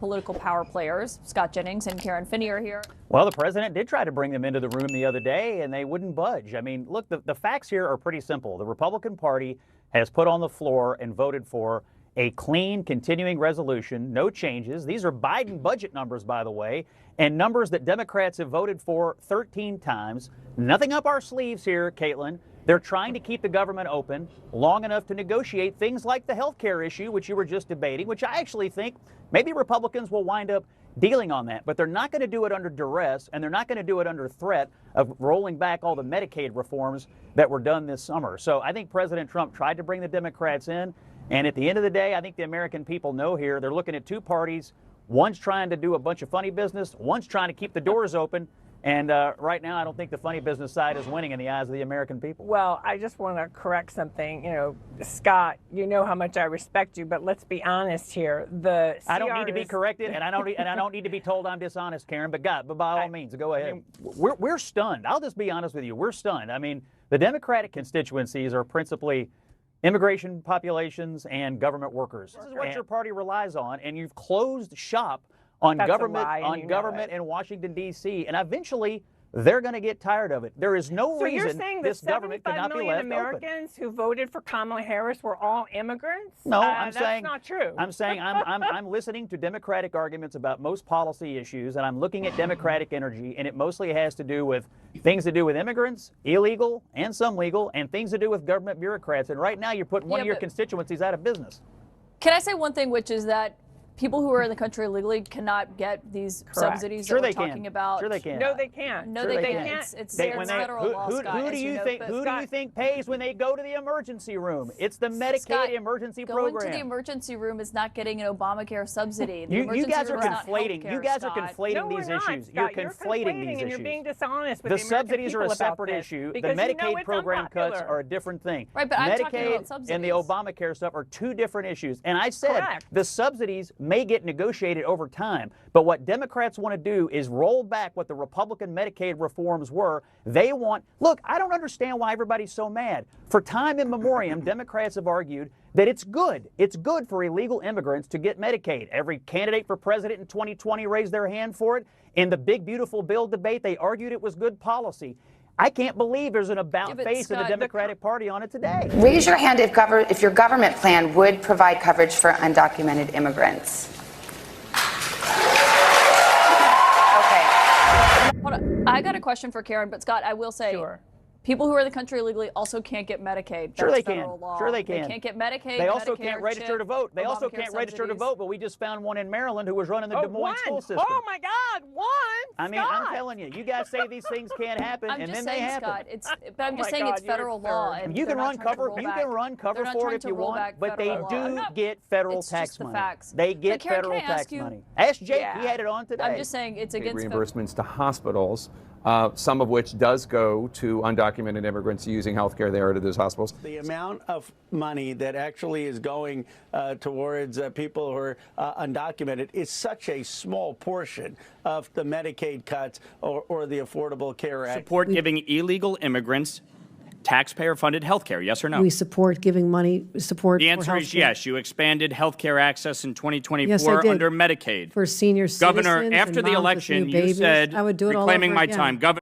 political power players. Scott Jennings and Karen Finney are here. Well, the president did try to bring them into the room the other day, and they wouldn't budge. I mean, look, the facts here are pretty simple. The Republican Party has put on the floor and voted for a clean, continuing resolution, no changes. These are Biden budget numbers, by the way, and numbers that Democrats have voted for 13 times. Nothing up our sleeves here, Caitlin. They're trying to keep the government open long enough to negotiate things like the health care issue, which you were just debating, which I actually think maybe Republicans will wind up dealing on that. But they're not going to do it under duress, and they're not going to do it under threat of rolling back all the Medicaid reforms that were done this summer. So I think President Trump tried to bring the Democrats in. And at the end of the day, I think the American people know here they're looking at two parties. One's trying to do a bunch of funny business. One's trying to keep the doors open. And right now, I don't think the funny business side is winning in the eyes of the American people. Well, I just want to correct something. You know, Scott, you know how much I respect you, but let's be honest here. I don't need to be corrected, and I don't need to be told I'm dishonest, Karen. But by all means, go ahead. We're stunned. I'll just be honest with you. We're stunned. I mean, the Democratic constituencies are principally immigration populations and government workers. This is what your party relies on, and you've closed shop on government in Washington, D.C., and eventually they're going to get tired of it. There is no reason this government cannot be left open. So you're saying the 75 million Americans who voted for Kamala Harris were all immigrants? No, I'm saying that's not true. I'm saying I'm listening to Democratic arguments about most policy issues, and I'm looking at Democratic energy, and it mostly has to do with things to do with immigrants, illegal and some legal, and things to do with government bureaucrats. And right now you're putting one of your constituencies out of business. Can I say one thing, which is that people who are in the country illegally cannot get these subsidies that we're talking about? Sure they can. No, they can't. No, they can't. It's federal law, Scott. Who do you think pays when they go to the emergency room? It's the Medicaid emergency program. Going to the emergency room is not getting an Obamacare subsidy. You guys are conflating. You guys are conflating these issues. You're conflating these issues. And you're being dishonest with the subsidies are a separate issue. The Medicaid program cuts are a different thing. Right, but I'm talking about subsidies. And the Obamacare stuff are two different issues. And I said the subsidies may get negotiated over time, but what Democrats want to do is roll back what the Republican Medicaid reforms were. They want, look, I don't understand why everybody's so mad. For time immemorial, Democrats have argued that it's good. It's good for illegal immigrants to get Medicaid. Every candidate for president in 2020 raised their hand for it. In the big, beautiful bill debate, they argued it was good policy. I can't believe there's an about-face in the Democratic Party on it today. Raise your hand if your government plan would provide coverage for undocumented immigrants. Hold on. I got a question for Karen, but Scott, I will say, people who are in the country illegally also can't get Medicaid. Sure they can. Law. Sure they can. They can't get Medicaid. They also can't register to vote. They also can't register to vote, but we just found one in Maryland who was running the Des Moines school system. Oh my God, one! I mean, I'm telling you, you guys say these things can't happen, and then they happen. Scott, but I'm just saying it's federal law. And you can run cover. You can run cover for it if you want, but they do get federal tax money. They get federal tax money. Ask Jake. He had it on today. I'm just saying it's against reimbursements to hospitals. Some of which does go to undocumented immigrants using health care there to those hospitals. The amount of money that actually is going towards people who are undocumented is such a small portion of the Medicaid cuts or the Affordable Care Act. Support giving illegal immigrants taxpayer-funded health care, yes or no? We support giving money, The answer is yes. You expanded health care access in 2024 under Medicaid. For senior citizens Governor, after the election, you said, I would do it all reclaiming over my again. time, Governor.